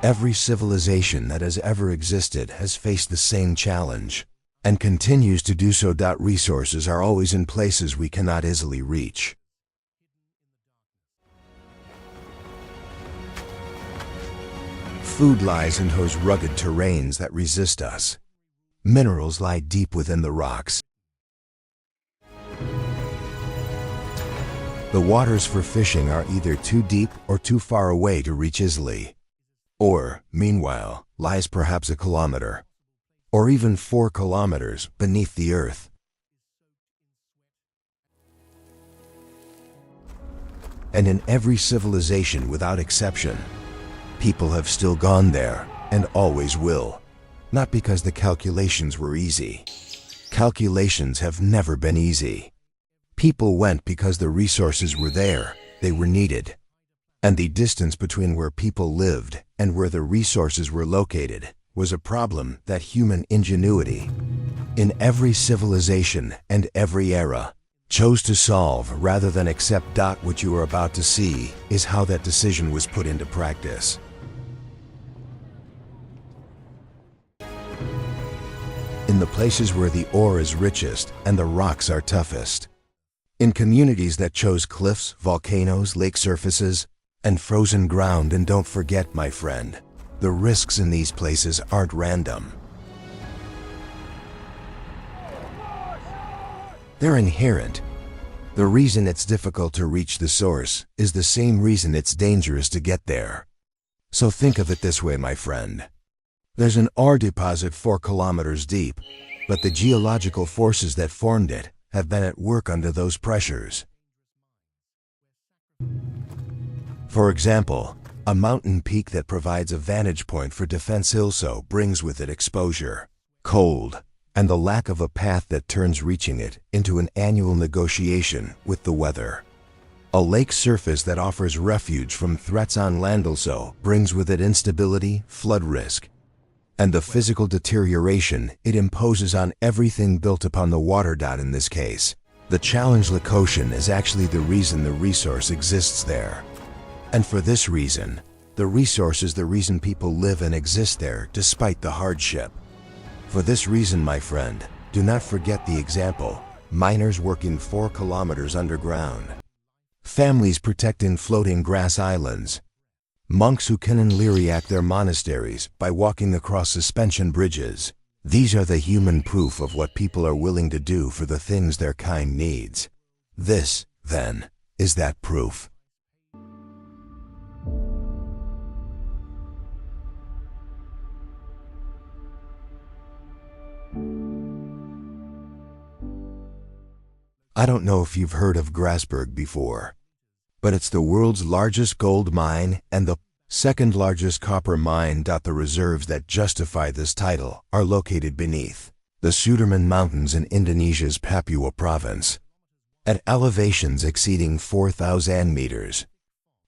Every civilization that has ever existed has faced the same challenge, and continues to do so. Resources are always in places we cannot easily reach. Food lies in those rugged terrains that resist us. Minerals lie deep within the rocks. The waters for fishing are either too deep or too far away to reach easily. Or, meanwhile, lies perhaps a kilometer, or even 4 kilometers beneath the earth. And in every civilization without exception, people have still gone there and always will. Not because the calculations were easy. Calculations have never been easy. People went because the resources were there, they were needed. And the distance between where people lived and where the resources were located was a problem that human ingenuity, in every civilization and every era, chose to solve rather than accept. What you are about to see is how that decision was put into practice. In the places where the ore is richest and the rocks are toughest. In communities that chose cliffs, volcanoes, lake surfaces, and frozen ground. And don't forget, my friend, the risks in these places aren't random. They're inherent. The reason it's difficult to reach the source is the same reason it's dangerous to get there. So think of it this way, my friend. There's an ore deposit 4 kilometers deep, but the geological forces that formed it have been at work under those pressures. For example, a mountain peak that provides a vantage point for defense also brings with it exposure, cold, and the lack of a path that turns reaching it into an annual negotiation with the weather. A lake surface that offers refuge from threats on land also brings with it instability, flood risk, and the physical deterioration it imposes on everything built upon the water. In this case, the challenge location is actually the reason the resource exists there. And for this reason, the resource is the reason people live and exist there despite the hardship. For this reason, my friend, do not forget the example: miners working 4 kilometers underground, families protecting floating grass islands, monks who can enlyriac their monasteries by walking across suspension bridges. These are the human proof of what people are willing to do for the things their kind needs. This, then, is that proof. I don't know if you've heard of Grasberg before, but it's the world's largest gold mine and the second largest copper mine. The reserves that justify this title are located beneath the Sudirman Mountains in Indonesia's Papua province, at elevations exceeding 4,000 meters,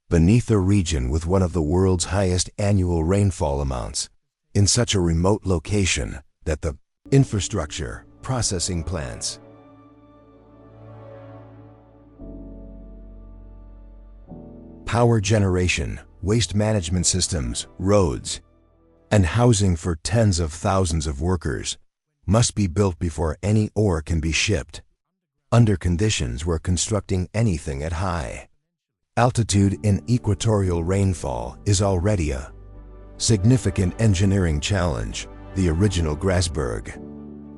beneath a region with one of the world's highest annual rainfall amounts, in such a remote location that the infrastructure, processing plants, power generation, waste management systems, roads, and housing for tens of thousands of workers must be built before any ore can be shipped, under conditions where constructing anything at high altitude in equatorial rainfall is already a significant engineering challenge. The original Grasberg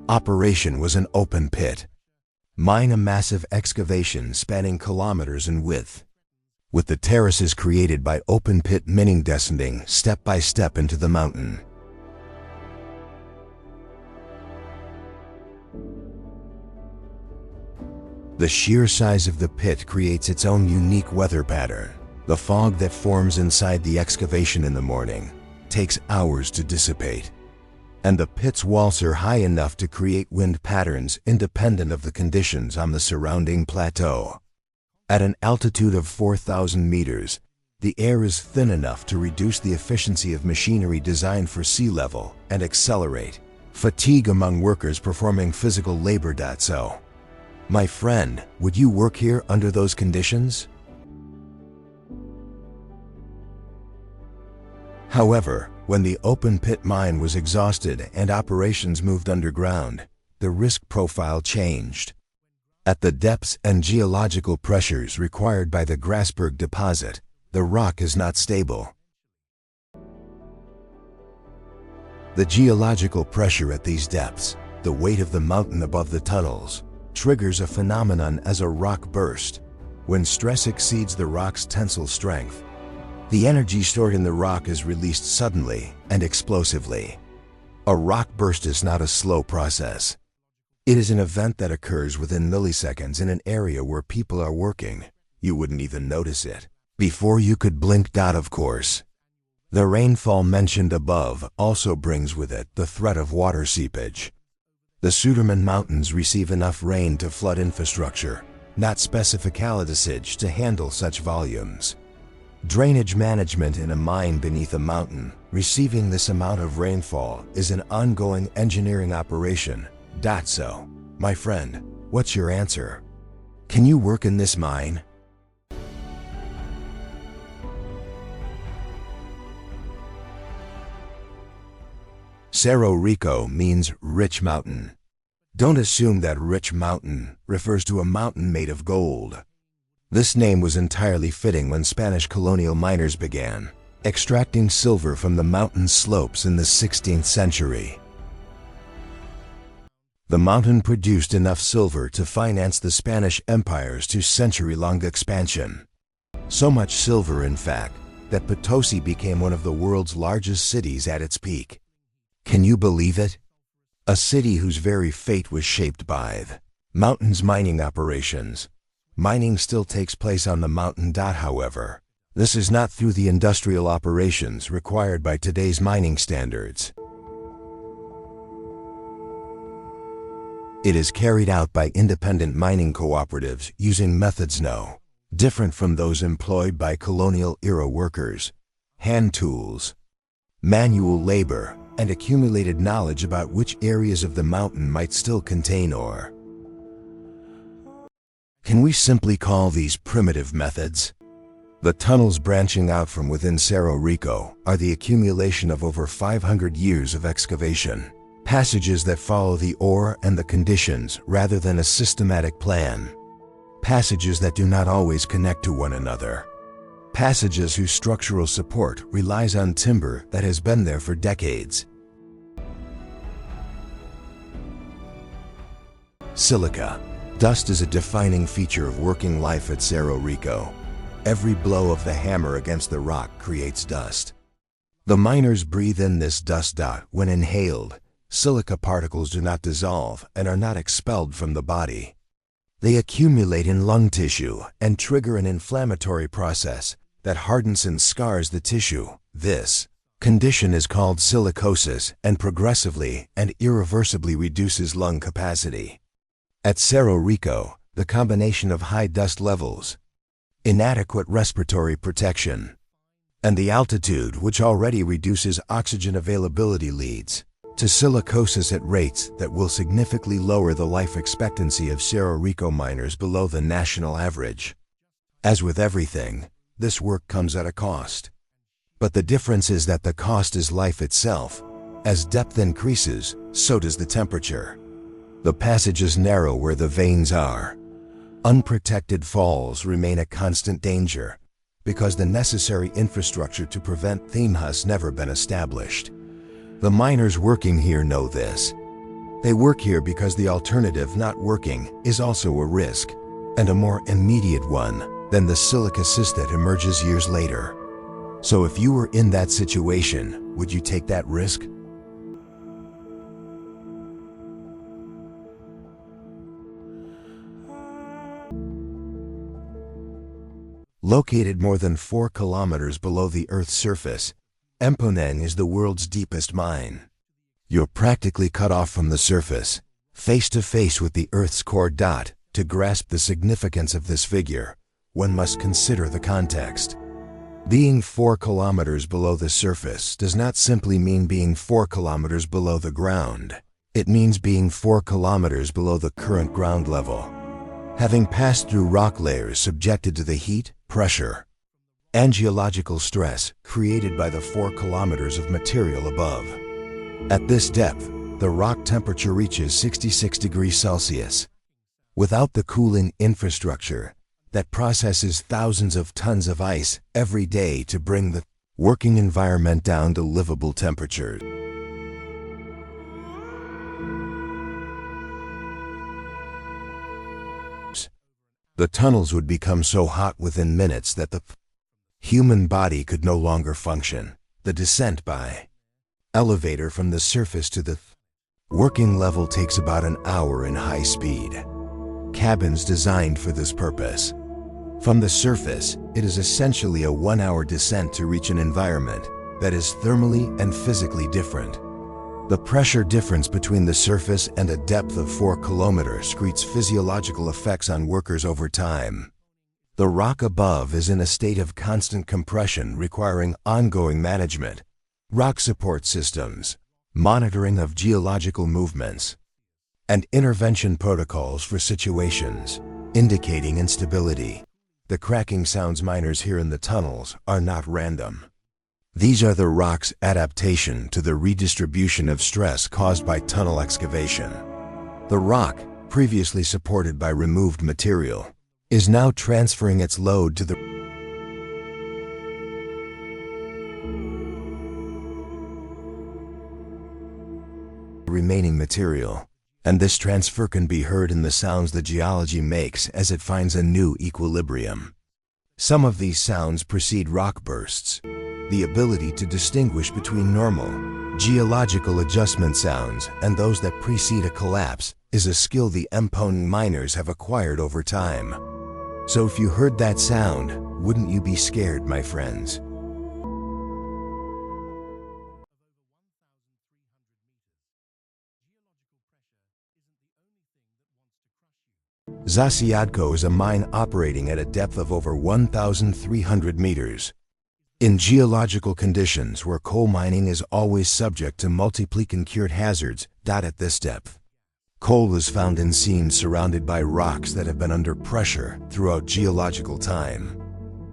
operation was an open pit mine, a massive excavation spanning kilometers in width, with the terraces created by open-pit mining descending step by step into the mountain. The sheer size of the pit creates its own unique weather pattern. The fog that forms inside the excavation in the morning takes hours to dissipate, and the pit's walls are high enough to create wind patterns independent of the conditions on the surrounding plateau. At an altitude of 4,000 meters, the air is thin enough to reduce the efficiency of machinery designed for sea level and accelerate fatigue among workers performing physical labor. So, my friend, would you work here under those conditions? However, when the open pit mine was exhausted and operations moved underground, the risk profile changed. At the depths and geological pressures required by the Grasberg deposit, the rock is not stable. The geological pressure at these depths, the weight of the mountain above the tunnels, triggers a phenomenon as a rock burst. When stress exceeds the rock's tensile strength, the energy stored in the rock is released suddenly and explosively. A rock burst is not a slow process. It is an event that occurs within milliseconds in an area where people are working. You wouldn't even notice it. Before you could blink. Of course. The rainfall mentioned above also brings with it the threat of water seepage. The Suderman Mountains receive enough rain to flood infrastructure, not specificality to handle such volumes. Drainage management in a mine beneath a mountain, receiving this amount of rainfall, is an ongoing engineering operation. So, my friend, what's your answer? Can you work in this mine? Cerro Rico means rich mountain. Don't assume that rich mountain refers to a mountain made of gold. This name was entirely fitting when Spanish colonial miners began extracting silver from the mountain slopes in the 16th century. The mountain produced enough silver to finance the Spanish Empire's two-century-long expansion. So much silver, in fact, that Potosi became one of the world's largest cities at its peak. Can you believe it? A city whose very fate was shaped by the mountain's mining operations. Mining still takes place on the mountain. However, this is not through the industrial operations required by today's mining standards. It is carried out by independent mining cooperatives using methods different from those employed by colonial-era workers. Hand tools, manual labor, and accumulated knowledge about which areas of the mountain might still contain ore. Can we simply call these primitive methods? The tunnels branching out from within Cerro Rico are the accumulation of over 500 years of excavation. Passages that follow the ore and the conditions rather than a systematic plan. Passages that do not always connect to one another. Passages whose structural support relies on timber that has been there for decades. Silica. Dust is a defining feature of working life at Cerro Rico. Every blow of the hammer against the rock creates dust. The miners breathe in this dust. When inhaled, silica particles do not dissolve and are not expelled from the body. They accumulate in lung tissue and trigger an inflammatory process that hardens and scars the tissue. This condition is called silicosis and progressively and irreversibly reduces lung capacity. At Cerro Rico, the combination of high dust levels, inadequate respiratory protection, and the altitude, which already reduces oxygen availability, leads to silicosis at rates that will significantly lower the life expectancy of Cerro Rico miners below the national average. As with everything, this work comes at a cost. But the difference is that the cost is life itself. As depth increases, so does the temperature. The passages narrow where the veins are. Unprotected falls remain a constant danger because the necessary infrastructure to prevent them has never been established. The miners working here know this. They work here because the alternative, not working, is also a risk, and a more immediate one than the silicosis that emerges years later. So if you were in that situation, would you take that risk? Located more than 4 kilometers below the Earth's surface, Emponeng is the world's deepest mine. You're practically cut off from the surface, face to face with the Earth's core. To grasp the significance of this figure, one must consider the context. Being 4 kilometers below the surface does not simply mean being 4 kilometers below the ground. It means being 4 kilometers below the current ground level. Having passed through rock layers subjected to the heat, pressure, and geological stress created by the 4 kilometers of material above. At this depth, the rock temperature reaches 66 degrees Celsius. Without the cooling infrastructure that processes thousands of tons of ice every day to bring the working environment down to livable temperatures. The tunnels would become so hot within minutes that the human body could no longer function. The descent by elevator from the surface to the working level takes about an hour in high speed. Cabins designed for this purpose. From the surface, it is essentially a 1-hour descent to reach an environment that is thermally and physically different. The pressure difference between the surface and a depth of 4 kilometers creates physiological effects on workers over time. The rock above is in a state of constant compression requiring ongoing management, rock support systems, monitoring of geological movements, and intervention protocols for situations indicating instability. The cracking sounds miners hear in the tunnels are not random. These are the rock's adaptation to the redistribution of stress caused by tunnel excavation. The rock, previously supported by removed material, is now transferring its load to the remaining material, and this transfer can be heard in the sounds the geology makes as it finds a new equilibrium. Some of these sounds precede rock bursts. The ability to distinguish between normal, geological adjustment sounds and those that precede a collapse is a skill the Mpong miners have acquired over time. So if you heard that sound, wouldn't you be scared, my friends? Zasiadko is a mine operating at a depth of over 1,300 meters. In geological conditions where coal mining is always subject to multiply incurred hazards, at this depth, coal is found in seams surrounded by rocks that have been under pressure throughout geological time.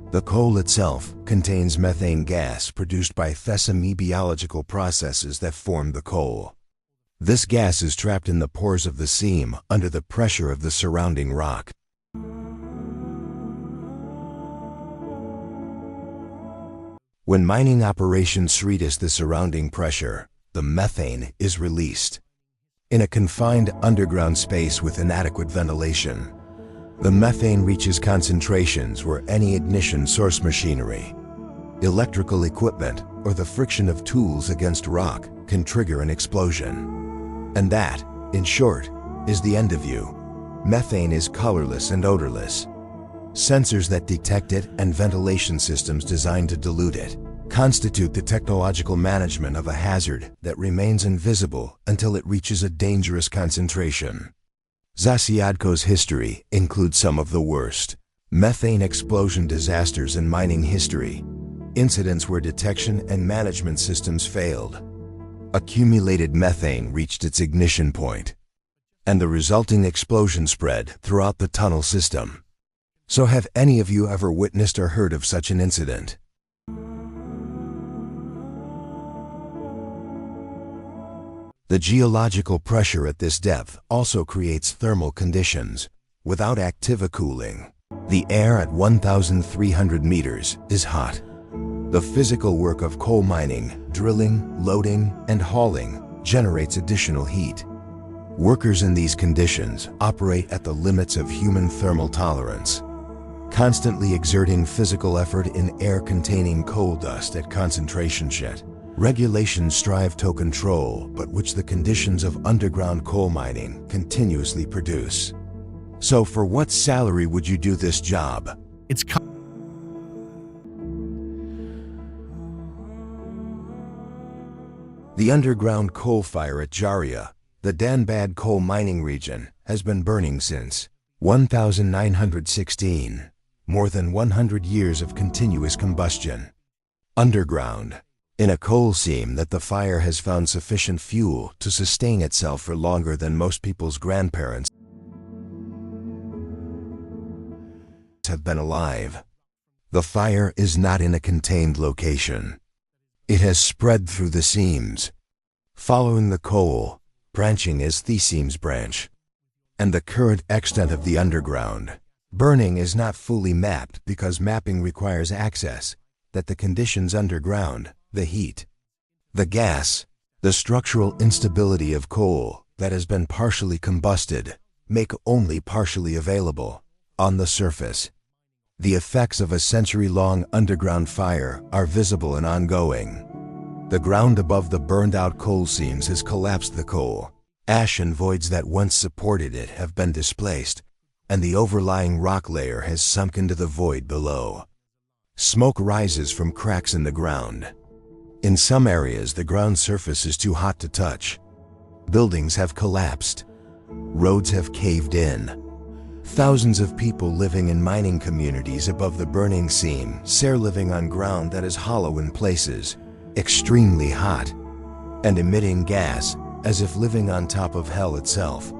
The coal itself contains methane gas produced by biological processes that form the coal. This gas is trapped in the pores of the seam under the pressure of the surrounding rock. When mining operations reduce the surrounding pressure, the methane is released. In a confined underground space with inadequate ventilation, the methane reaches concentrations where any ignition source machinery, electrical equipment, or the friction of tools against rock can trigger an explosion. And that, in short, is the end of you. Methane is colorless and odorless. Sensors that detect it and ventilation systems designed to dilute it constitute the technological management of a hazard that remains invisible until it reaches a dangerous concentration. Zasiadko's history includes some of the worst methane explosion disasters in mining history, incidents where detection and management systems failed. Accumulated methane reached its ignition point, and the resulting explosion spread throughout the tunnel system. So have any of you ever witnessed or heard of such an incident? The geological pressure at this depth also creates thermal conditions. Without active cooling, the air at 1,300 meters is hot. The physical work of coal mining, drilling, loading, and hauling generates additional heat. Workers in these conditions operate at the limits of human thermal tolerance, constantly exerting physical effort in air containing coal dust at concentration shed. Regulations strive to control, but which the conditions of underground coal mining continuously produce. So for what salary would you do this job? The underground coal fire at Jaria, the Danbad coal mining region, has been burning since 1916, more than 100 years of continuous combustion. Underground, in a coal seam that the fire has found sufficient fuel to sustain itself for longer than most people's grandparents have been alive. The fire is not in a contained location. It has spread through the seams, following the coal, branching as the seams branch, and the current extent of the underground. Burning is not fully mapped because mapping requires access, that the conditions underground, the heat, the gas, the structural instability of coal that has been partially combusted, make only partially available on the surface. The effects of a century-long underground fire are visible and ongoing. The ground above the burned-out coal seams has collapsed. The coal, ash and voids that once supported it have been displaced, and the overlying rock layer has sunk into the void below. Smoke rises from cracks in the ground. In some areas, the ground surface is too hot to touch. Buildings have collapsed. Roads have caved in. Thousands of people living in mining communities above the burning seam are living on ground that is hollow in places, extremely hot, and emitting gas as if living on top of hell itself.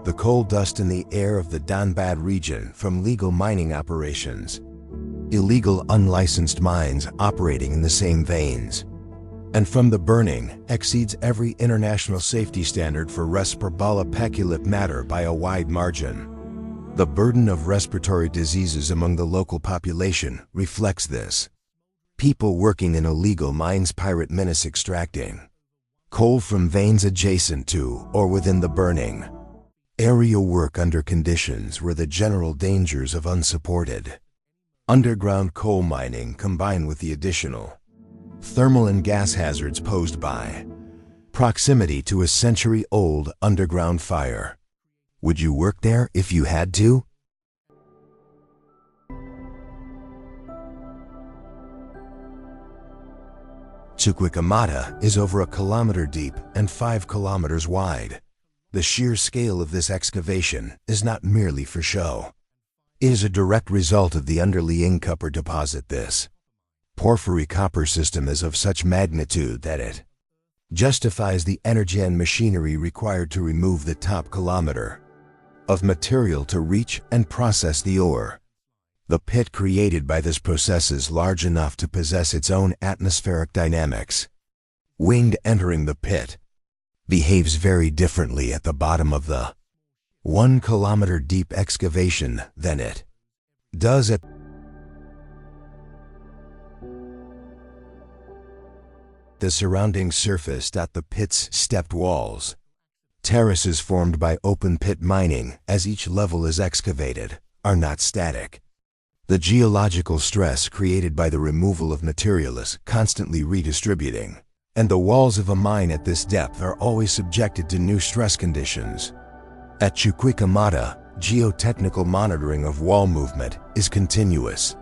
The coal dust in the air of the Donbad region from legal mining operations, illegal unlicensed mines operating in the same veins, and from the burning exceeds every international safety standard for respirable particulate matter by a wide margin. The burden of respiratory diseases among the local population reflects this. People working in illegal mines, pirate menace extracting coal from veins adjacent to or within the burning area, work under conditions where the general dangers of unsupported underground coal mining combine with the additional thermal and gas hazards posed by proximity to a century-old underground fire. Would you work there if you had to? Chuquicamata is over 1 kilometer deep and 5 kilometers wide. The sheer scale of this excavation is not merely for show. It is a direct result of the underlying copper deposit. This porphyry copper system is of such magnitude that it justifies the energy and machinery required to remove the top kilometer of material to reach and process the ore. The pit created by this process is large enough to possess its own atmospheric dynamics. Wind entering the pit behaves very differently at the bottom of the 1 kilometer deep excavation than it does at the surrounding surface. The pit's stepped walls, terraces formed by open pit mining as each level is excavated, are not static. The geological stress created by the removal of material is constantly redistributing, and the walls of a mine at this depth are always subjected to new stress conditions. At Chuquicamata, geotechnical monitoring of wall movement is continuous,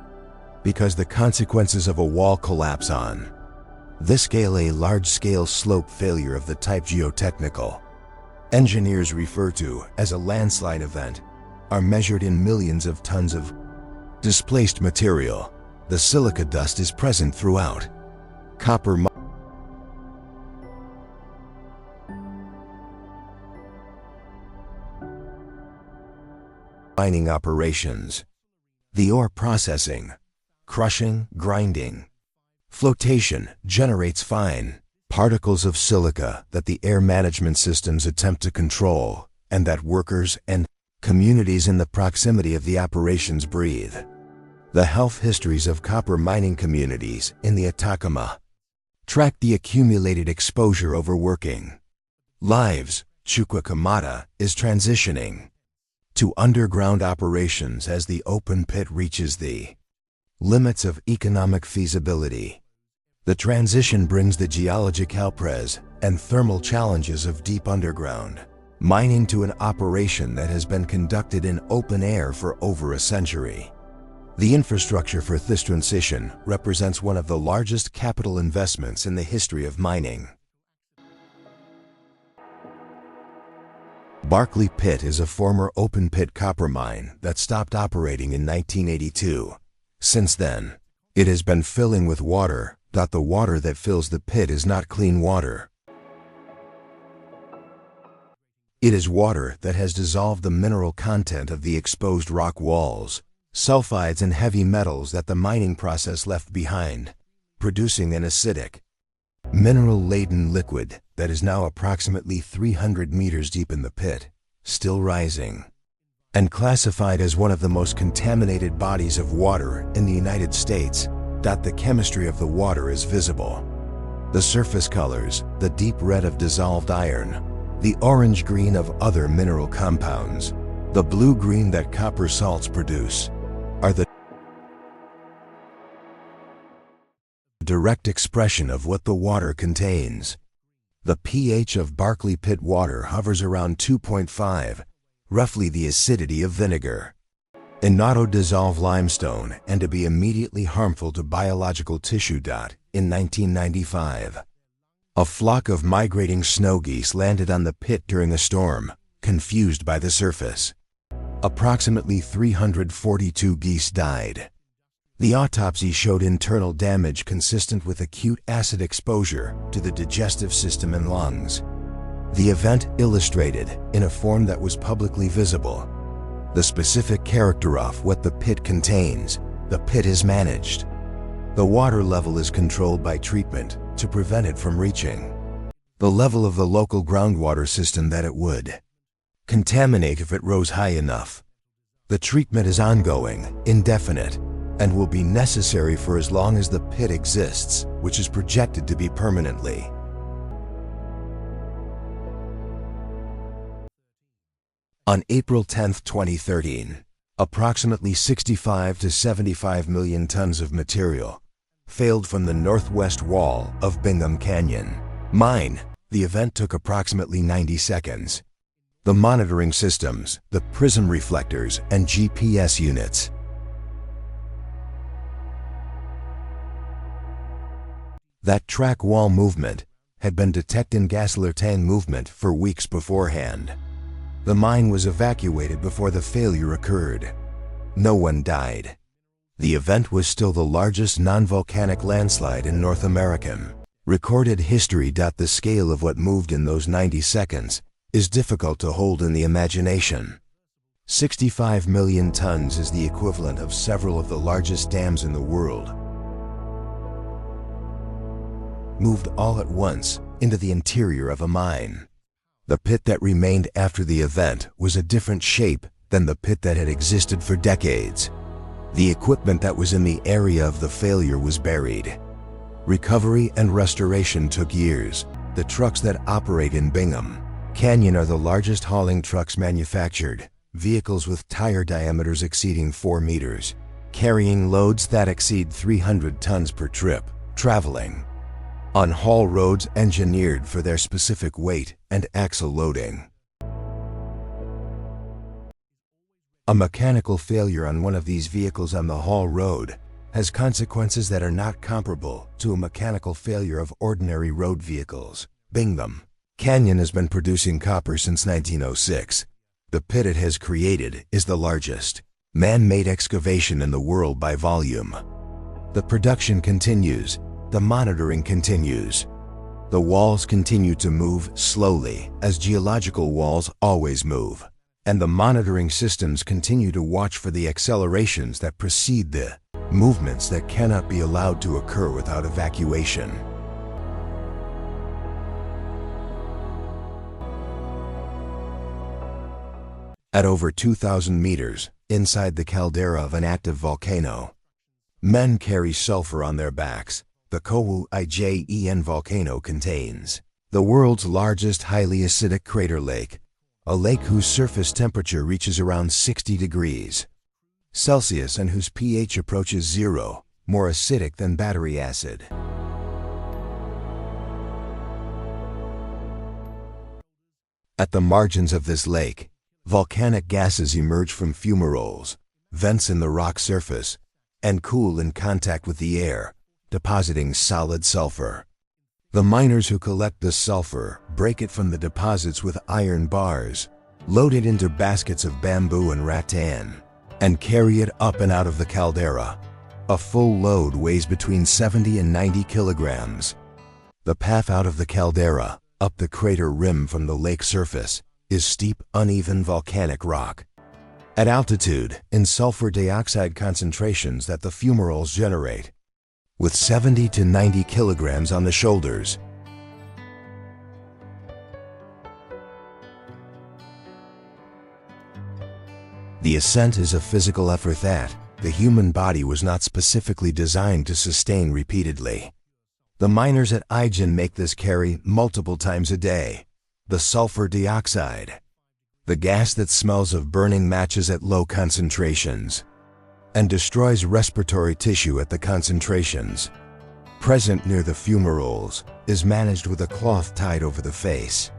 because the consequences of a wall collapse on this scale, a large-scale slope failure of the type geotechnical engineers refer to as a landslide event, are measured in millions of tons of displaced material. The silica dust is present throughout copper mining operations. The ore processing, crushing, grinding, flotation generates fine particles of silica that the air management systems attempt to control, and that workers and communities in the proximity of the operations breathe. The health histories of copper mining communities in the Atacama track the accumulated exposure over working lives. Chuquicamata is transitioning to underground operations as the open pit reaches the limits of economic feasibility. The transition brings the geologic helpres and thermal challenges of deep underground mining to an operation that has been conducted in open air for over a century. The infrastructure for this transition represents one of the largest capital investments in the history of mining. Barkley Pit is a former open-pit copper mine that stopped operating in 1982. Since then, it has been filling with water. The water that fills the pit is not clean water. It is water that has dissolved the mineral content of the exposed rock walls, sulfides and heavy metals that the mining process left behind, producing an acidic, mineral-laden liquid that is now approximately 300 meters deep in the pit, still rising, and classified as one of the most contaminated bodies of water in the United States. The chemistry of the water is visible. The surface colors, the deep red of dissolved iron, the orange-green of other mineral compounds, the blue-green that copper salts produce, are the direct expression of what the water contains. The pH of Barkley Pit water hovers around 2.5, roughly the acidity of vinegar. In auto-dissolve limestone and to be immediately harmful to biological tissue. In 1995, a flock of migrating snow geese landed on the pit during a storm, confused by the surface. Approximately 342 geese died. The autopsy showed internal damage consistent with acute acid exposure to the digestive system and lungs. The event illustrated, in a form that was publicly visible, the specific character of what the pit contains. The pit is managed. The water level is controlled by treatment to prevent it from reaching the level of the local groundwater system that it would contaminate if it rose high enough. The treatment is ongoing, indefinite, and will be necessary for as long as the pit exists, which is projected to be permanently. On April 10, 2013, approximately 65 to 75 million tons of material failed from the northwest wall of Bingham Canyon Mine. The event took approximately 90 seconds. The monitoring systems, the prism reflectors, and GPS units that track wall movement had been detecting gasoline movement for weeks beforehand. The mine was evacuated before the failure occurred. No one died. The event was still the largest non-volcanic landslide in North American recorded history. The scale of what moved in those 90 seconds is difficult to hold in the imagination. 65 million tons is the equivalent of several of the largest dams in the world. Moved all at once into the interior of a mine. The pit that remained after the event was a different shape than the pit that had existed for decades. The equipment that was in the area of the failure was buried. Recovery and restoration took years. The trucks that operate in Bingham Canyon are the largest hauling trucks manufactured, vehicles with tire diameters exceeding 4 meters, carrying loads that exceed 300 tons per trip, traveling on haul roads engineered for their specific weight and axle loading. A mechanical failure on one of these vehicles on the haul road has consequences that are not comparable to a mechanical failure of ordinary road vehicles. Bingham Canyon has been producing copper since 1906. The pit it has created is the largest man-made excavation in the world by volume. The production continues. The monitoring continues. The walls continue to move slowly, as geological walls always move, and the monitoring systems continue to watch for the accelerations that precede the movements that cannot be allowed to occur without evacuation. At over 2,000 meters, inside the caldera of an active volcano, men carry sulfur on their backs. The Kouijen volcano contains the world's largest highly acidic crater lake, a lake whose surface temperature reaches around 60 degrees Celsius and whose pH approaches 0, more acidic than battery acid. At the margins of this lake, volcanic gases emerge from fumaroles, vents in the rock surface, and cool in contact with the air, depositing solid sulfur. The miners who collect the sulfur break it from the deposits with iron bars, load it into baskets of bamboo and rattan, and carry it up and out of the caldera. A full load weighs between 70 and 90 kilograms. The path out of the caldera, up the crater rim from the lake surface, is steep, uneven volcanic rock. at altitude in sulfur dioxide concentrations that the fumaroles generate, with 70 to 90 kilograms on the shoulders. The ascent is a physical effort that the human body was not specifically designed to sustain repeatedly. The miners at Ijen make this carry multiple times a day. The sulfur dioxide, the gas that smells of burning matches at low concentrations and destroys respiratory tissue at the concentrations present near the fumaroles, is managed with a cloth tied over the face.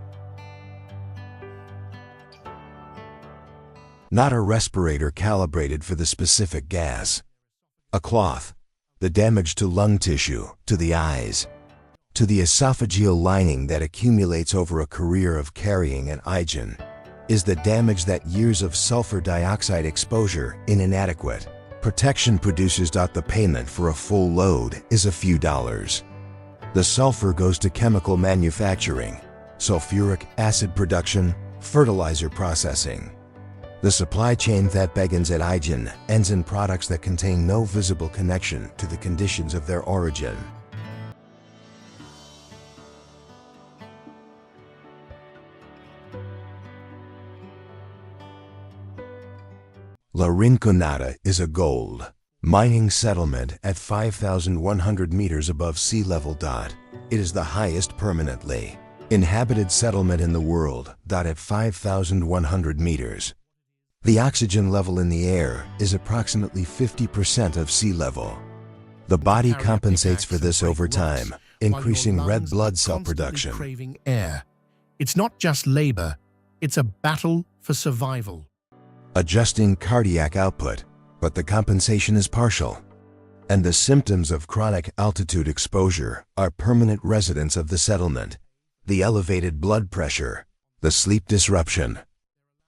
Not a respirator calibrated for the specific gas. A cloth. The damage to lung tissue, to the eyes, to the esophageal lining that accumulates over a career of carrying at Ijen, is the damage that years of sulfur dioxide exposure in inadequate protection produces. The payment for a full load is a few dollars. The sulfur goes to chemical manufacturing, sulfuric acid production, fertilizer processing. The supply chain that begins at Ijen ends in products that contain no visible connection to the conditions of their origin. La Rinconada is a gold mining settlement at 5,100 meters above sea level. It is the highest permanently inhabited settlement in the world. At 5,100 meters. The oxygen level in the air is approximately 50% of sea level. The body compensates for this over time, increasing red blood cell production. Craving air. It's not just labor, it's a battle for survival. Adjusting cardiac output, but the compensation is partial. And the symptoms of chronic altitude exposure are permanent residents of the settlement. The elevated blood pressure, the sleep disruption,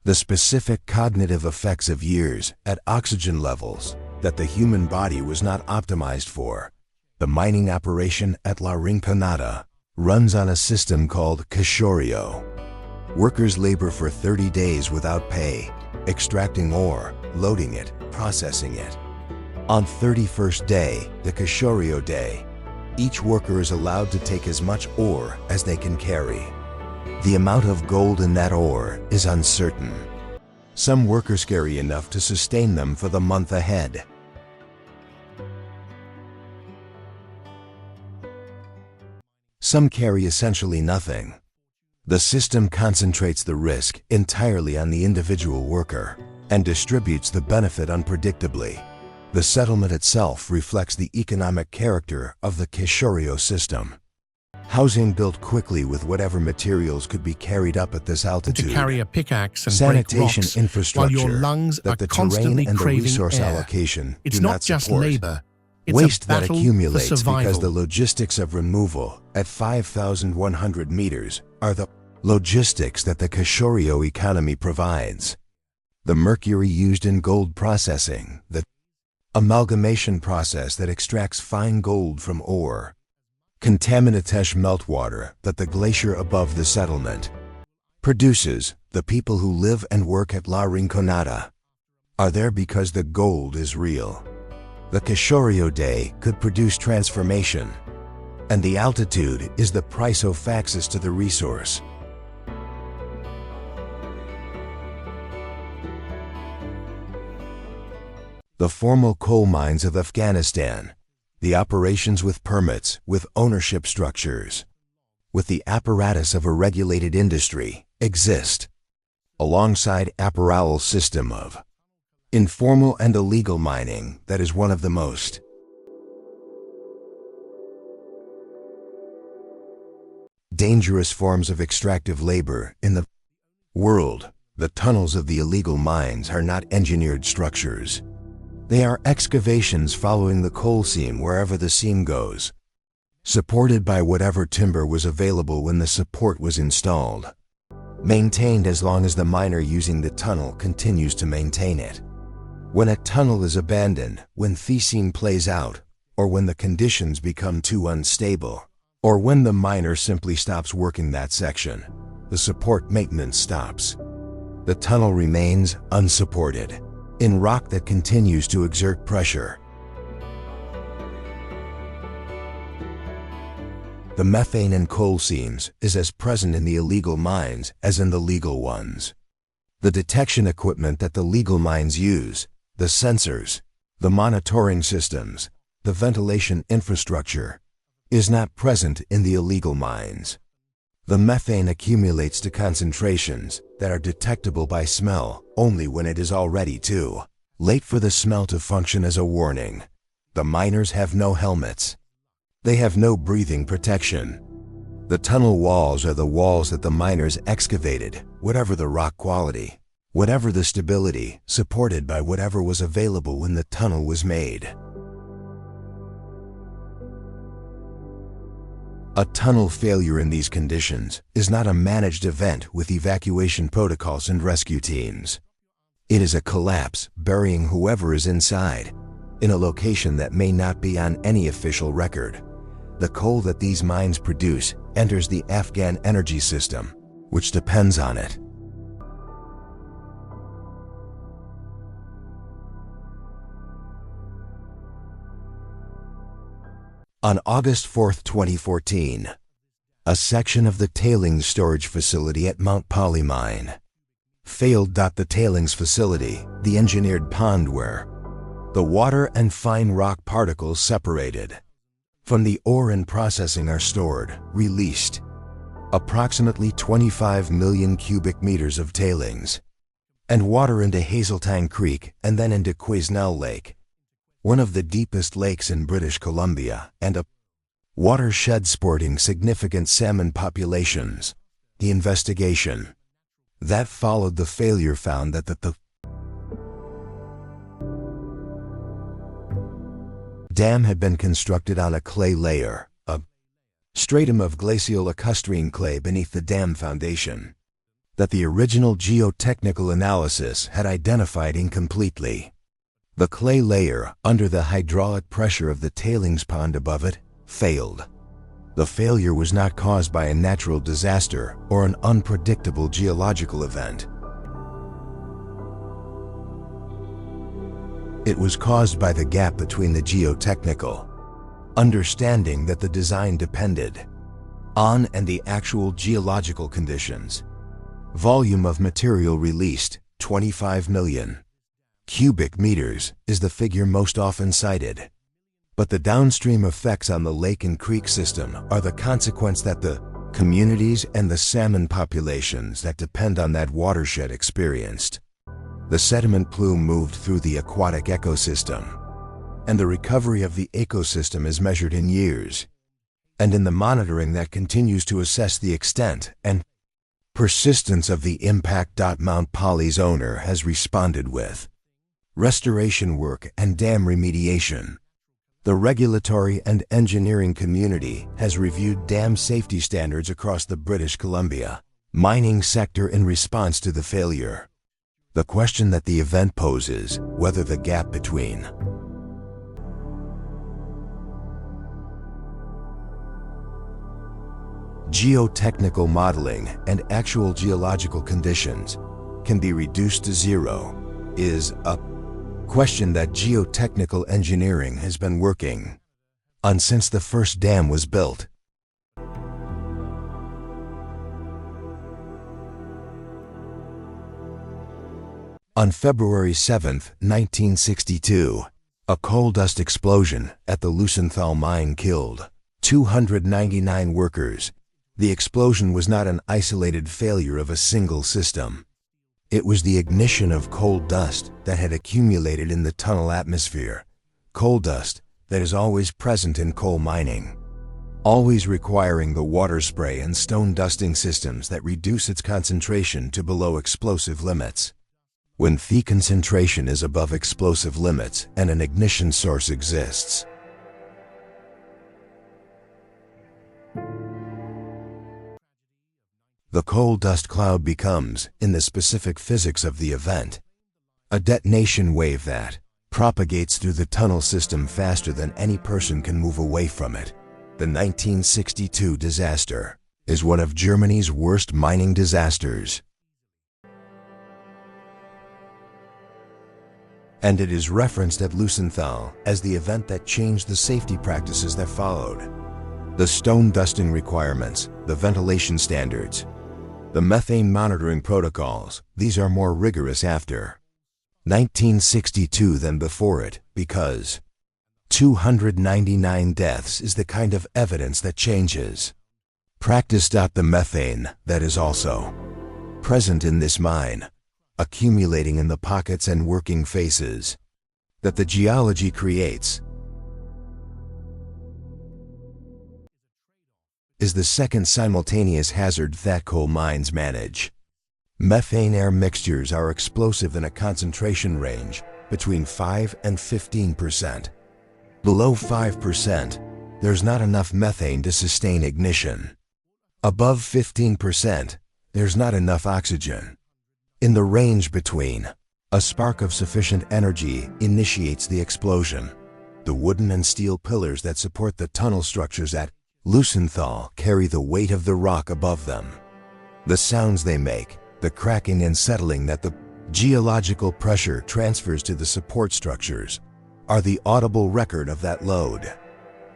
the specific cognitive effects of years at oxygen levels that the human body was not optimized for. The mining operation at La Rinconada runs on a system called Cachorio. Workers labor for 30 days without pay, extracting ore, loading it, processing it. On 31st day, the Cachorio day, each worker is allowed to take as much ore as they can carry. The amount of gold in that ore is uncertain. Some workers carry enough to sustain them for the month ahead. Some carry essentially nothing. The system concentrates the risk entirely on the individual worker and distributes the benefit unpredictably. The settlement itself reflects the economic character of the Cachorio system. Housing built quickly with whatever materials could be carried up at this altitude. To carry a pickaxe and Sanitation break rocks infrastructure while your lungs that are the constantly terrain and the craving resource air. allocation It's do not not just support. labor, it's Waste a that battle accumulates for survival. because the logistics of removal at 5,100 meters are the logistics that the Cachorio economy provides. The mercury used in gold processing, the amalgamation process that extracts fine gold from ore, contaminatesh meltwater that the glacier above the settlement produces. The people who live and work at La Rinconada are there because the gold is real. The Cachorio day could produce transformation, and the altitude is the price-o-faxis to the resource. The formal coal mines of Afghanistan, the operations with permits, with ownership structures, with the apparatus of a regulated industry, exist, alongside a parallel system of informal and illegal mining that is one of the most dangerous forms of extractive labor in the world. The tunnels of the illegal mines are not engineered structures. They are excavations following the coal seam wherever the seam goes, supported by whatever timber was available when the support was installed, maintained as long as the miner using the tunnel continues to maintain it. When a tunnel is abandoned, when the seam plays out, or when the conditions become too unstable, or when the miner simply stops working that section, the support maintenance stops. The tunnel remains unsupported, in rock that continues to exert pressure. The methane in coal seams is as present in the illegal mines as in the legal ones. The detection equipment that the legal mines use, the sensors, the monitoring systems, the ventilation infrastructure, is not present in the illegal mines. The methane accumulates to concentrations that are detectable by smell only when it is already too late for the smell to function as a warning. The miners have no helmets. They have no breathing protection. The tunnel walls are the walls that the miners excavated, whatever the rock quality, whatever the stability, supported by whatever was available when the tunnel was made. A tunnel failure in these conditions is not a managed event with evacuation protocols and rescue teams. It is a collapse burying whoever is inside, in a location that may not be on any official record. The coal that these mines produce enters the Afghan energy system, which depends on it. On August 4, 2014, a section of the tailings storage facility at Mount Poly Mine failed. The tailings facility, the engineered pond where the water and fine rock particles separated from the ore and processing are stored, released approximately 25 million cubic meters of tailings and water into Hazeltang Creek and then into Quesnel Lake, one of the deepest lakes in British Columbia and a watershed sporting significant salmon populations. The investigation that followed the failure found that the dam had been constructed on a clay layer, a stratum of glacial lacustrine clay beneath the dam foundation, that the original geotechnical analysis had identified incompletely. The clay layer, under the hydraulic pressure of the tailings pond above it, failed. The failure was not caused by a natural disaster or an unpredictable geological event. It was caused by the gap between the geotechnical understanding that the design depended on and the actual geological conditions. Volume of material released, 25 million cubic meters, is the figure most often cited. But the downstream effects on the lake and creek system are the consequence that the communities and the salmon populations that depend on that watershed experienced. The sediment plume moved through the aquatic ecosystem, and the recovery of the ecosystem is measured in years, and in the monitoring that continues to assess the extent and persistence of the impact. Mount Poly's owner has responded with restoration work and dam remediation. The regulatory and engineering community has reviewed dam safety standards across the British Columbia mining sector in response to the failure. The question that the event poses, whether the gap between geotechnical modeling and actual geological conditions can be reduced to zero, is a question that geotechnical engineering has been working on since the first dam was built. On February 7, 1962, a coal dust explosion at the Lucenthal mine killed 299 workers. The explosion was not an isolated failure of a single system. It was the ignition of coal dust that had accumulated in the tunnel atmosphere, coal dust that is always present in coal mining, always requiring the water spray and stone dusting systems that reduce its concentration to below explosive limits. When Fe concentration is above explosive limits and an ignition source exists, the coal dust cloud becomes, in the specific physics of the event, a detonation wave that propagates through the tunnel system faster than any person can move away from it. The 1962 disaster is one of Germany's worst mining disasters. and it is referenced at Lucenthal as the event that changed the safety practices that followed. The stone dusting requirements, the ventilation standards, the methane monitoring protocols, these are more rigorous after 1962 than before it, because 299 deaths is the kind of evidence that changes. Practice. The methane that is also present in this mine, accumulating in the pockets and working faces that the geology creates, is the second simultaneous hazard that coal mines manage. Methane air mixtures are explosive in a concentration range between 5 and 15%. Below 5%, there's not enough methane to sustain ignition. Above 15%, there's not enough oxygen. In the range between, a spark of sufficient energy initiates the explosion. The wooden and steel pillars that support the tunnel structures at Lucenthal carry the weight of the rock above them. The sounds they make, the cracking and settling that the geological pressure transfers to the support structures, are the audible record of that load.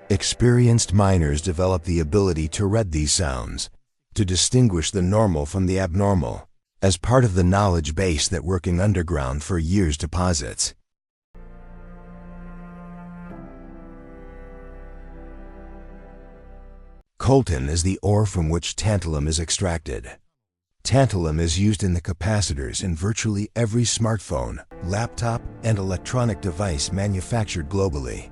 Experienced miners develop the ability to read these sounds, to distinguish the normal from the abnormal, as part of the knowledge base that working underground for years deposits. Coltan is the ore from which tantalum is extracted. Tantalum is used in the capacitors in virtually every smartphone, laptop, and electronic device manufactured globally.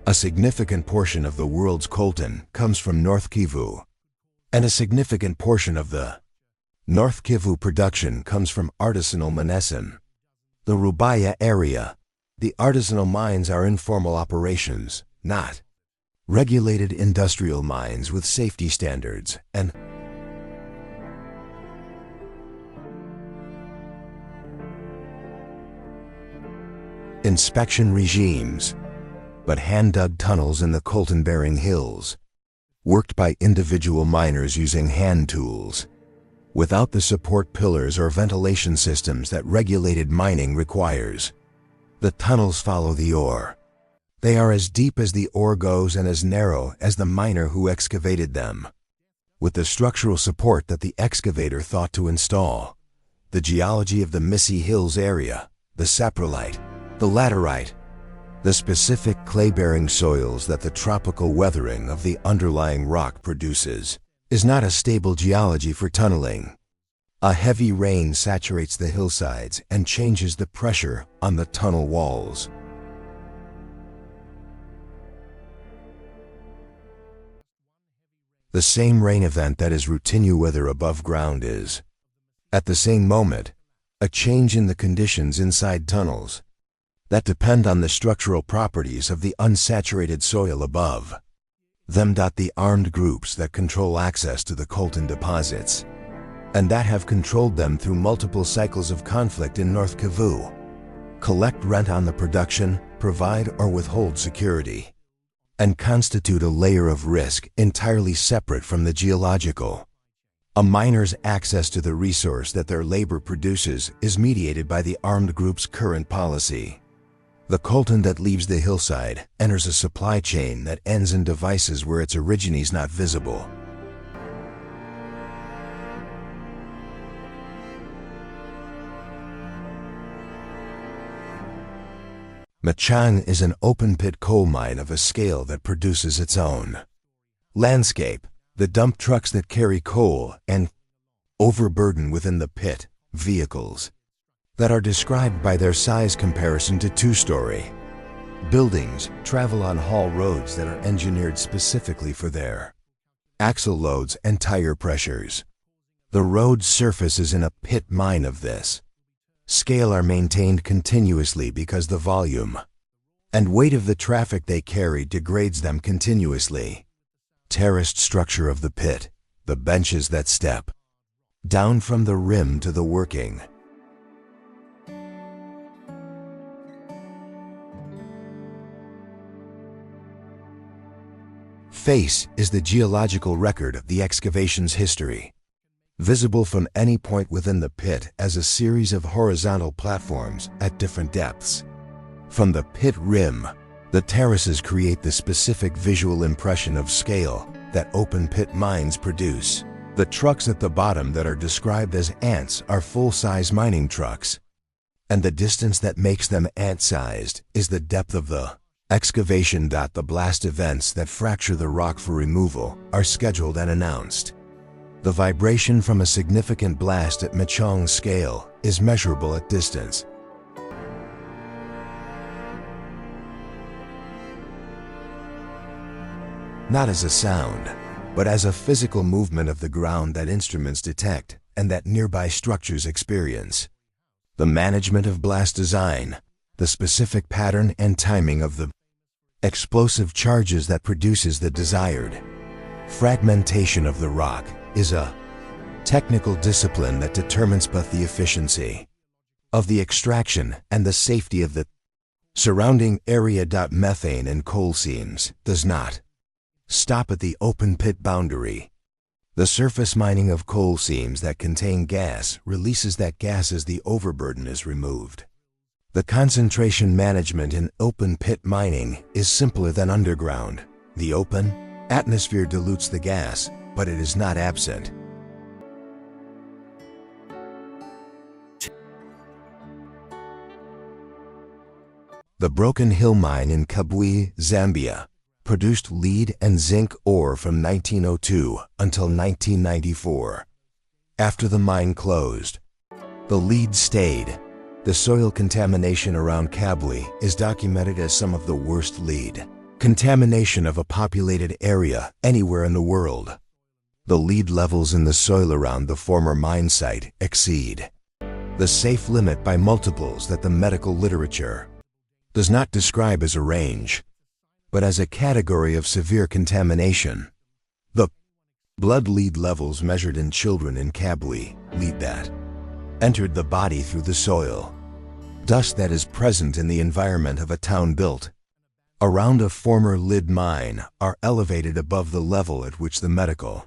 A significant portion of the world's coltan comes from North Kivu, and a significant portion of the North Kivu production comes from artisanal Monessen. The Rubaya area, the artisanal mines are informal operations, not regulated industrial mines with safety standards and inspection regimes, but hand-dug tunnels in the coltan-bearing hills, worked by individual miners using hand tools, without the support pillars or ventilation systems that regulated mining requires. The tunnels follow the ore. They are as deep as the ore goes and as narrow as the miner who excavated them. With the structural support that the excavator thought to install, the geology of the Missy Hills area, the saprolite, the laterite, the specific clay-bearing soils that the tropical weathering of the underlying rock produces, is not a stable geology for tunneling. A heavy rain saturates the hillsides and changes the pressure on the tunnel walls. The same rain event that is routine weather above ground is, at the same moment, a change in the conditions inside tunnels that depend on the structural properties of the unsaturated soil above them. The armed groups that control access to the coltan deposits, and that have controlled them through multiple cycles of conflict in North Kivu, collect rent on the production, provide or withhold security, and constitute a layer of risk entirely separate from the geological. A miner's access to the resource that their labor produces is mediated by the armed group's current policy. The coltan that leaves the hillside enters a supply chain that ends in devices where its origin is not visible. Machang is an open-pit coal mine of a scale that produces its own landscape, the dump trucks that carry coal and overburden within the pit, vehicles that are described by their size comparison to two-story buildings travel on haul roads that are engineered specifically for their axle loads and tire pressures. The road surfaces in a pit mine of this scale are maintained continuously because the volume and weight of the traffic they carry degrades them continuously. Terraced structure of the pit, the benches that step down from the rim to the working. Face is the geological record of the excavation's history, visible from any point within the pit as a series of horizontal platforms at different depths. From the pit rim, the terraces create the specific visual impression of scale that open-pit mines produce. The trucks at the bottom that are described as ants are full-size mining trucks, and the distance that makes them ant-sized is the depth of the excavation. The blast events that fracture the rock for removal are scheduled and announced. The vibration from a significant blast at Machong scale is measurable at distance. Not as a sound, but as a physical movement of the ground that instruments detect and that nearby structures experience. The management of blast design, the specific pattern and timing of the explosive charges that produces the desired fragmentation of the rock is a technical discipline that determines both the efficiency of the extraction and the safety of the surrounding area. Methane and coal seams does not stop at the open pit boundary. The surface mining of coal seams that contain gas releases that gas as the overburden is removed. The concentration management in open pit mining is simpler than underground. The open atmosphere dilutes the gas, but it is not absent. The Broken Hill Mine in Kabwe, Zambia, produced lead and zinc ore from 1902 until 1994. After the mine closed, the lead stayed. The soil contamination around Kabwe is documented as some of the worst lead contamination of a populated area anywhere in the world. The lead levels in the soil around the former mine site exceed the safe limit by multiples that the medical literature does not describe as a range, but as a category of severe contamination. The blood lead levels measured in children in Kabwe, lead that entered the body through the soil, dust that is present in the environment of a town built around a former lead mine are elevated above the level at which the medical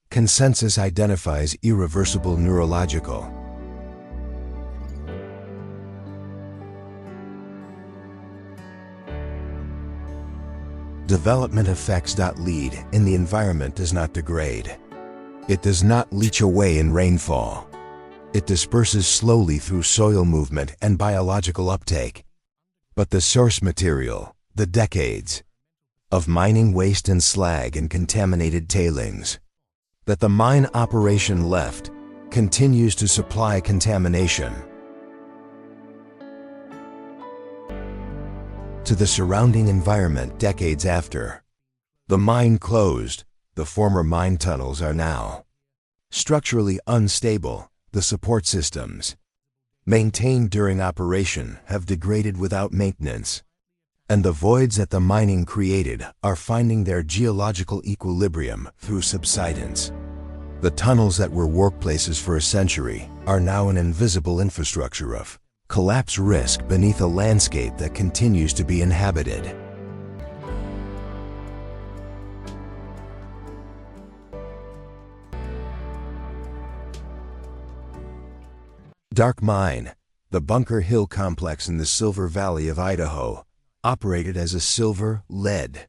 consensus identifies irreversible neurological development effects. Lead in the environment does not degrade. It does not leach away in rainfall. It disperses slowly through soil movement and biological uptake. But the source material, the decades of mining waste and slag and contaminated tailings that the mine operation left, continues to supply contamination to the surrounding environment decades after the mine closed. The former mine tunnels are now structurally unstable. The support systems maintained during operation have degraded without maintenance, and the voids that the mining created are finding their geological equilibrium through subsidence. The tunnels that were workplaces for a century are now an invisible infrastructure of collapse risk beneath a landscape that continues to be inhabited. Dark Mine, the Bunker Hill complex in the Silver Valley of Idaho, operated as a silver, lead,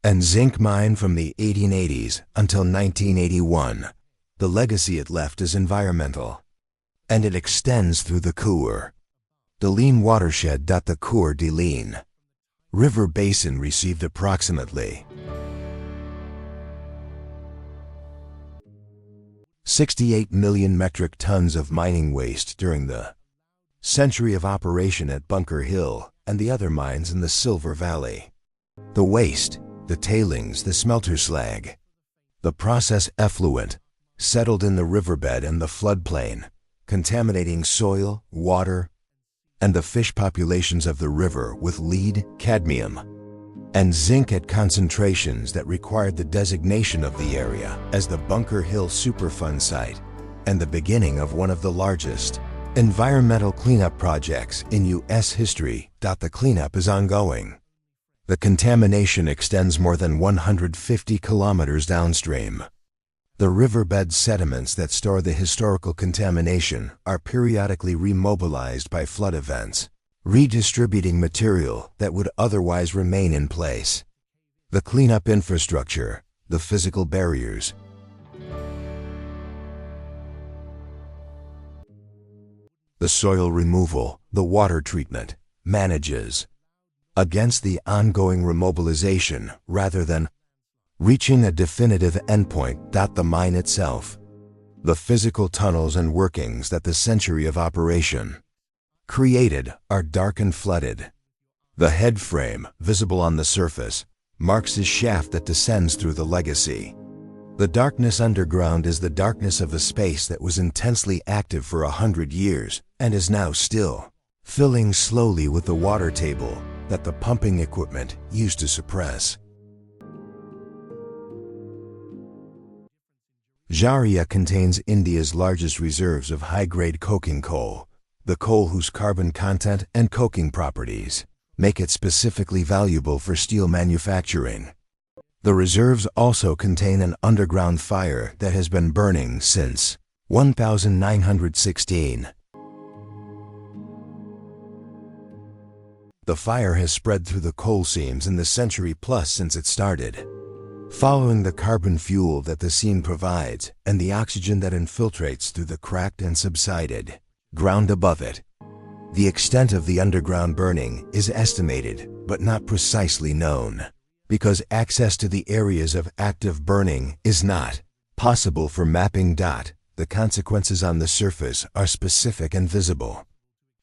and zinc mine from the 1880s until 1981. The legacy it left is environmental, and it extends through the Coeur d'Alene watershed. The Coeur d'Alene River Basin received approximately 68 million metric tons of mining waste during the century of operation at Bunker Hill and the other mines in the Silver Valley. The waste, the tailings, the smelter slag, the process effluent, settled in the riverbed and the floodplain, contaminating soil, water, and the fish populations of the river with lead, cadmium, and zinc at concentrations that required the designation of the area as the Bunker Hill Superfund site and the beginning of one of the largest environmental cleanup projects in U.S. history. The cleanup is ongoing. The contamination extends more than 150 kilometers downstream. The riverbed sediments that store the historical contamination are periodically remobilized by flood events, redistributing material that would otherwise remain in place. The cleanup infrastructure, the physical barriers. The soil removal, the water treatment, manages against the ongoing remobilization rather than reaching a definitive endpoint. The mine itself, the physical tunnels and workings that the century of operation created, are dark and flooded. The head frame, visible on the surface, marks his shaft that descends through the legacy. The darkness underground is the darkness of a space that was intensely active for 100 years and is now still, filling slowly with the water table that the pumping equipment used to suppress. Jharia contains India's largest reserves of high-grade coking coal, the coal whose carbon content and coking properties make it specifically valuable for steel manufacturing. The reserves also contain an underground fire that has been burning since 1916. The fire has spread through the coal seams in the century plus since it started. Following the carbon fuel that the seam provides and the oxygen that infiltrates through the cracked and subsided ground above it, the extent of the underground burning is estimated but not precisely known, because access to the areas of active burning is not possible for mapping. The consequences on the surface are specific and visible.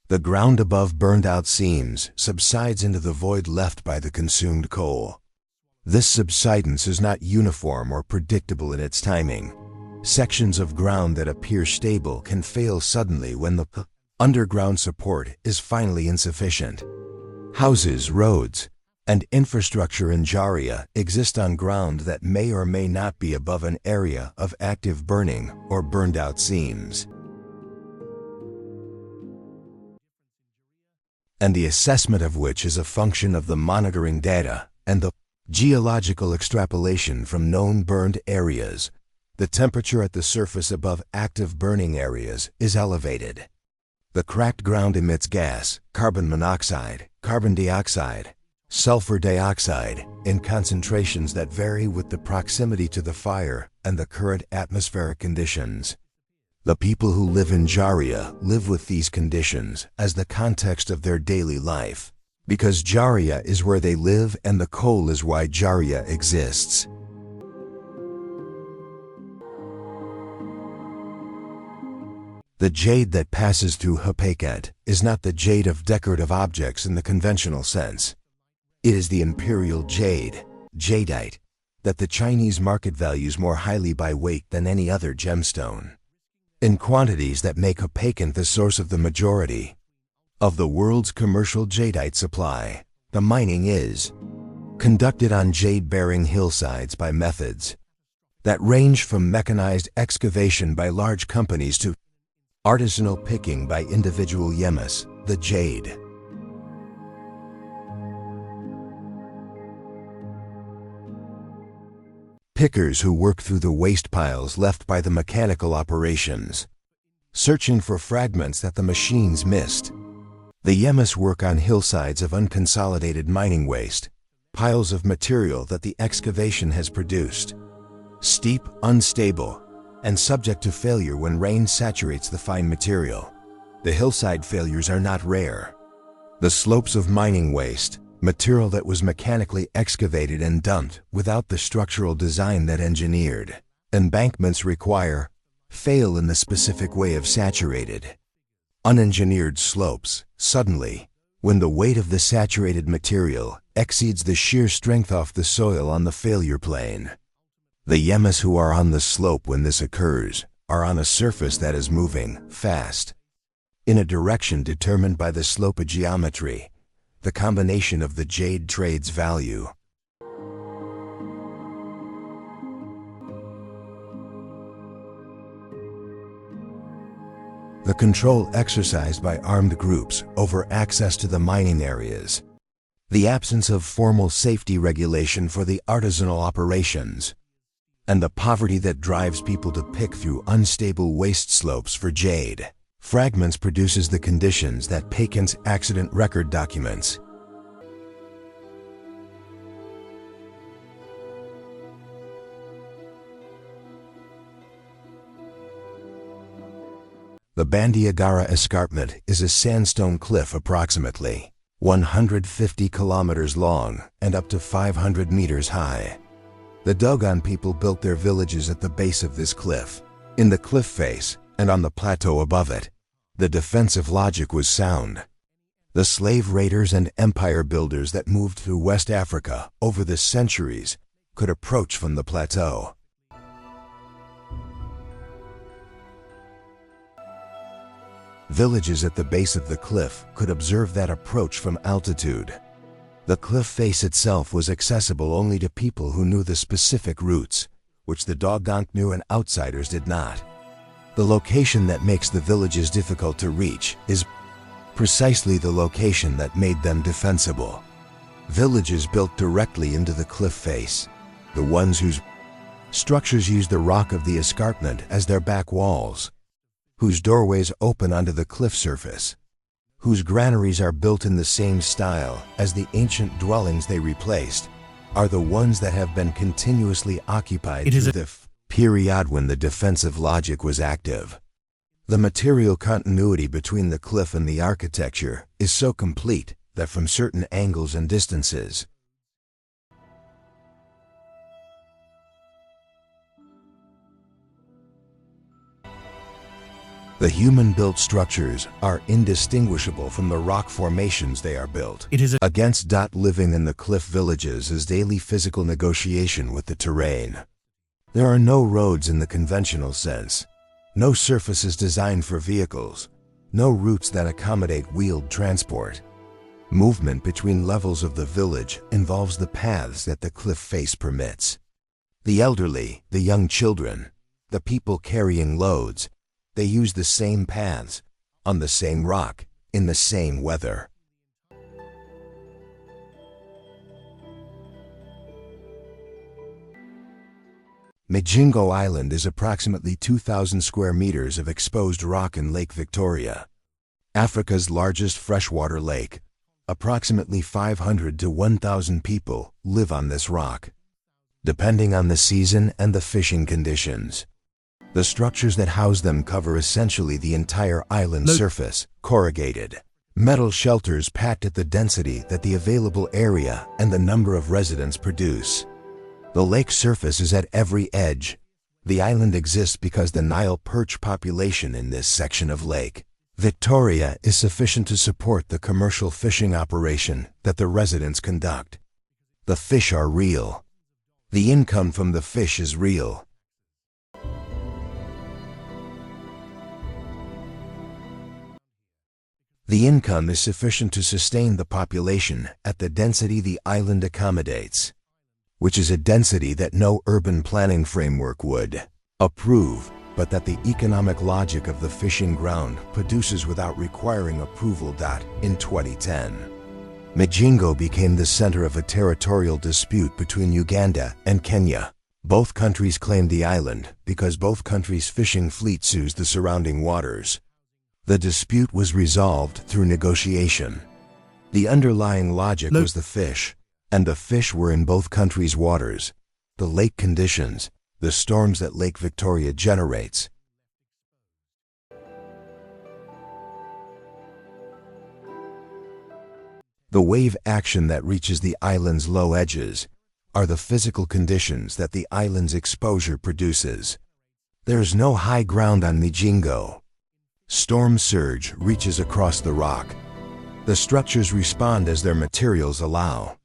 The ground above burned-out seams subsides into the void left by the consumed coal. This subsidence is not uniform or predictable in its timing. Sections of ground that appear stable can fail suddenly when the underground support is finally insufficient. Houses, roads, and infrastructure in Jharia exist on ground that may or may not be above an area of active burning or burned-out seams. And the assessment of which is a function of the monitoring data and the geological extrapolation from known burned areas. The temperature at the surface above active burning areas is elevated. The cracked ground emits gas, carbon monoxide, carbon dioxide, sulfur dioxide, in concentrations that vary with the proximity to the fire and the current atmospheric conditions. The people who live in Jharia live with these conditions as the context of their daily life, because Jharia is where they live and the coal is why Jharia exists. The jade that passes through Hupeket is not the jade of decorative objects in the conventional sense. It is the imperial jade, jadeite, that the Chinese market values more highly by weight than any other gemstone, in quantities that make Hupeket the source of the majority of the world's commercial jadeite supply. The mining is conducted on jade-bearing hillsides by methods that range from mechanized excavation by large companies to artisanal picking by individual yemas. The jade pickers who work through the waste piles left by the mechanical operations, searching for fragments that the machines missed. The yemas work on hillsides of unconsolidated mining waste, piles of material that the excavation has produced, steep, unstable, and subject to failure when rain saturates the fine material. The hillside failures are not rare. The slopes of mining waste, material that was mechanically excavated and dumped without the structural design that engineered embankments require, fail in the specific way of saturated, unengineered slopes. Suddenly, when the weight of the saturated material exceeds the shear strength off the soil on the failure plane, the yemas who are on the slope when this occurs are on a surface that is moving fast in a direction determined by the slope geometry, the combination of the jade trade's value. The control exercised by armed groups over access to the mining areas, the absence of formal safety regulation for the artisanal operations, and the poverty that drives people to pick through unstable waste slopes for jade, Fragments produces the conditions that Pakin's accident record documents. The Bandiagara Escarpment is a sandstone cliff approximately 150 kilometers long and up to 500 meters high. The Dogon people built their villages at the base of this cliff, in the cliff face and on the plateau above it. The defensive logic was sound. The slave raiders and empire builders that moved through West Africa over the centuries could approach from the plateau. Villages at the base of the cliff could observe that approach from altitude. The cliff face itself was accessible only to people who knew the specific routes, which the Dogon knew and outsiders did not. The location that makes the villages difficult to reach is precisely the location that made them defensible. Villages built directly into the cliff face, the ones whose structures use the rock of the escarpment as their back walls, whose doorways open onto the cliff surface, whose granaries are built in the same style as the ancient dwellings they replaced, are the ones that have been continuously occupied through the period when the defensive logic was active. The material continuity between the cliff and the architecture is so complete that from certain angles and distances, the human-built structures are indistinguishable from the rock formations they are built. Against living in the cliff villages is daily physical negotiation with the terrain. There are no roads in the conventional sense, no surfaces designed for vehicles, no routes that accommodate wheeled transport. Movement between levels of the village involves the paths that the cliff face permits. The elderly, the young children, the people carrying loads, they use the same paths, on the same rock, in the same weather. Mijingo Island is approximately 2,000 square meters of exposed rock in Lake Victoria, Africa's largest freshwater lake. Approximately 500 to 1,000 people live on this rock, depending on the season and the fishing conditions. The structures that house them cover essentially the entire island surface, corrugated metal shelters packed at the density that the available area and the number of residents produce. The lake surface is at every edge. The island exists because the Nile perch population in this section of Lake Victoria is sufficient to support the commercial fishing operation that the residents conduct. The fish are real. The income from the fish is real. The income is sufficient to sustain the population at the density the island accommodates, which is a density that no urban planning framework would approve, but that the economic logic of the fishing ground produces without requiring approval. In 2010, Mijingo became the center of a territorial dispute between Uganda and Kenya. Both countries claimed the island because both countries' fishing fleets used the surrounding waters. The dispute was resolved through negotiation. The underlying logic was the fish, and the fish were in both countries' waters, the lake conditions, the storms that Lake Victoria generates. The wave action that reaches the island's low edges are the physical conditions that the island's exposure produces. There is no high ground on Mijingo. Storm surge reaches across the rock. The structures respond as their materials allow.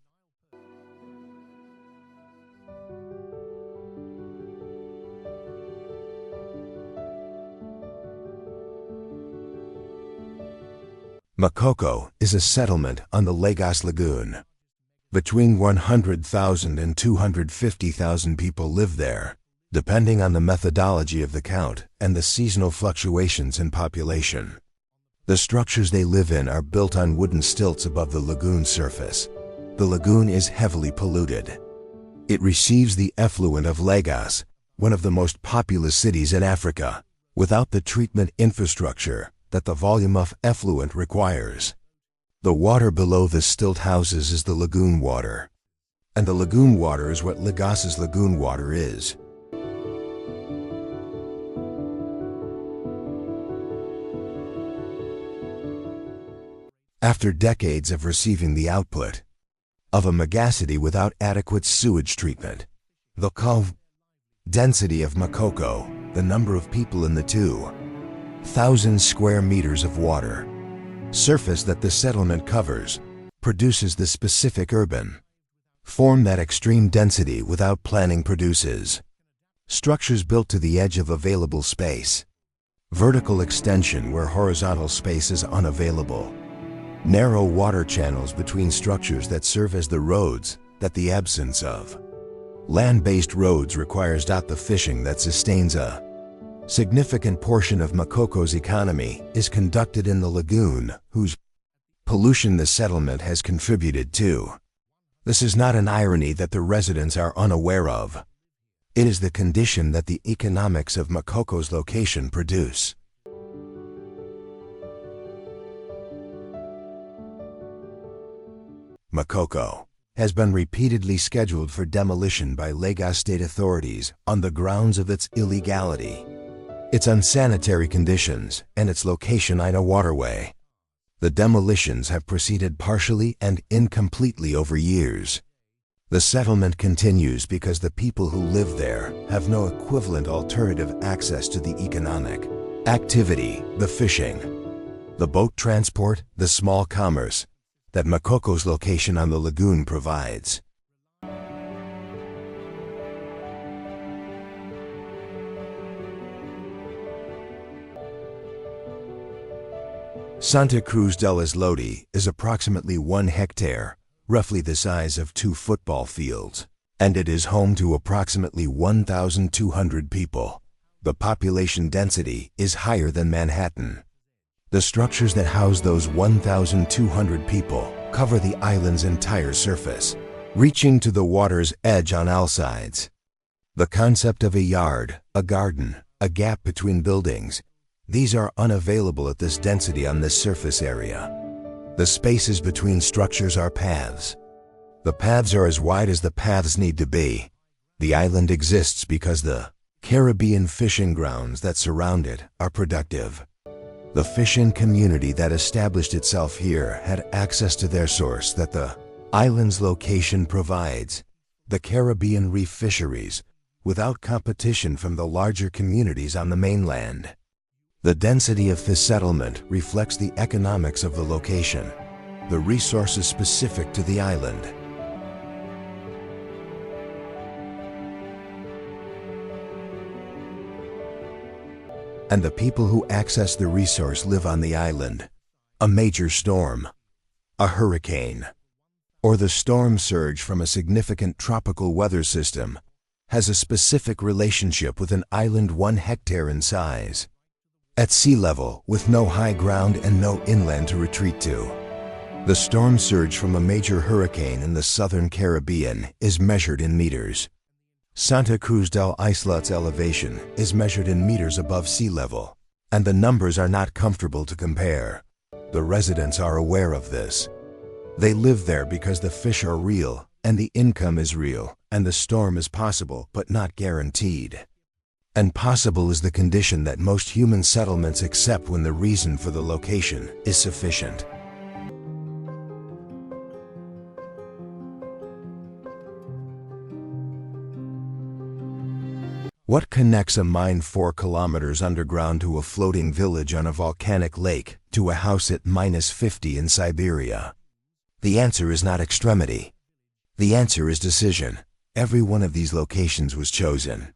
Makoko is a settlement on the Lagos Lagoon. Between 100,000 and 250,000 people live there, depending on the methodology of the count and the seasonal fluctuations in population. The structures they live in are built on wooden stilts above the lagoon surface. The lagoon is heavily polluted. It receives the effluent of Lagos, one of the most populous cities in Africa. Without the treatment infrastructure, that the volume of effluent requires. The water below the stilt houses is the lagoon water, and the lagoon water is what Lagos's lagoon water is. After decades of receiving the output of a megacity without adequate sewage treatment, the density of Makoko, the number of people in the 2,000 square meters of water surface that the settlement covers, produces the specific urban form that extreme density without planning produces. Structures built to the edge of available space. Vertical extension where horizontal space is unavailable. Narrow water channels between structures that serve as the roads that the absence of land-based roads requires. The fishing that sustains a significant portion of Makoko's economy is conducted in the lagoon, whose pollution the settlement has contributed to. This is not an irony that the residents are unaware of. It is the condition that the economics of Makoko's location produce. Makoko has been repeatedly scheduled for demolition by Lagos state authorities on the grounds of its illegality, its unsanitary conditions, and its location on a waterway. The demolitions have proceeded partially and incompletely over years. The settlement continues because the people who live there have no equivalent alternative access to the economic activity, the fishing, the boat transport, the small commerce that Makoko's location on the lagoon provides. Santa Cruz del Islote is approximately 1 hectare, roughly the size of 2 football fields, and it is home to approximately 1,200 people. The population density is higher than Manhattan. The structures that house those 1,200 people cover the island's entire surface, reaching to the water's edge on all sides. The concept of a yard, a garden, a gap between buildings, these are unavailable at this density on this surface area. The spaces between structures are paths. The paths are as wide as the paths need to be. The island exists because the Caribbean fishing grounds that surround it are productive. The fishing community that established itself here had access to their source that the island's location provides, the Caribbean reef fisheries, without competition from the larger communities on the mainland. The density of this settlement reflects the economics of the location, the resources specific to the island. And the people who access the resource live on the island. A major storm, a hurricane, or the storm surge from a significant tropical weather system has a specific relationship with an island 1 hectare in size, at sea level with no high ground and no inland to retreat to. The storm surge from a major hurricane in the southern Caribbean is measured in meters. Santa Cruz del Islote's elevation is measured in meters above sea level, and the numbers are not comfortable to compare. The residents are aware of this. They live there because the fish are real, and the income is real, and the storm is possible but not guaranteed. And possible is the condition that most human settlements accept when the reason for the location is sufficient. What connects a mine 4 kilometers underground to a floating village on a volcanic lake to a house at -50 in Siberia? The answer is not extremity. The answer is decision. Every one of these locations was chosen.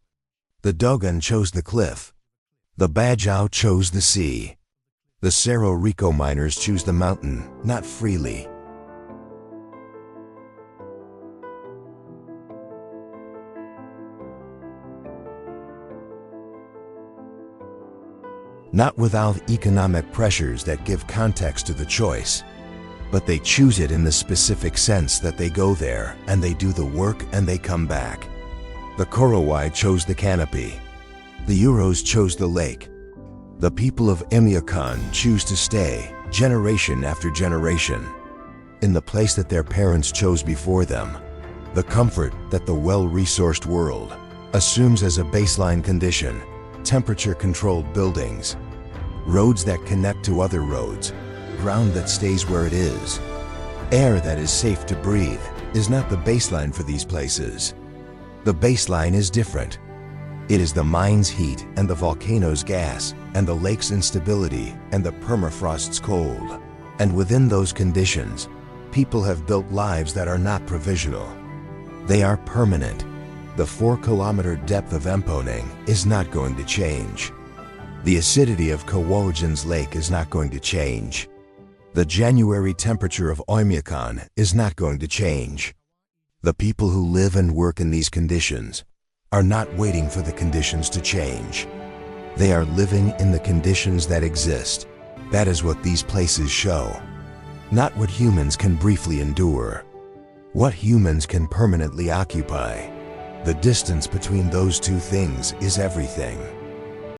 The Dogon chose the cliff. The Bajau chose the sea. The Cerro Rico miners choose the mountain, not freely. Not without economic pressures that give context to the choice, but they choose it in the specific sense that they go there and they do the work and they come back. The Korowai chose the canopy. The Euros chose the lake. The people of Oymyakon choose to stay, generation after generation, in the place that their parents chose before them. The comfort that the well-resourced world assumes as a baseline condition: temperature-controlled buildings, roads that connect to other roads, ground that stays where it is, air that is safe to breathe, is not the baseline for these places. The baseline is different. It is the mine's heat and the volcano's gas and the lake's instability and the permafrost's cold. And within those conditions, people have built lives that are not provisional. They are permanent. The 4-kilometer depth of Emponing is not going to change. The acidity of Kawojan's lake is not going to change. The January temperature of Oymyakon is not going to change. The people who live and work in these conditions are not waiting for the conditions to change. They are living in the conditions that exist. That is what these places show. Not what humans can briefly endure. What humans can permanently occupy. The distance between those two things is everything.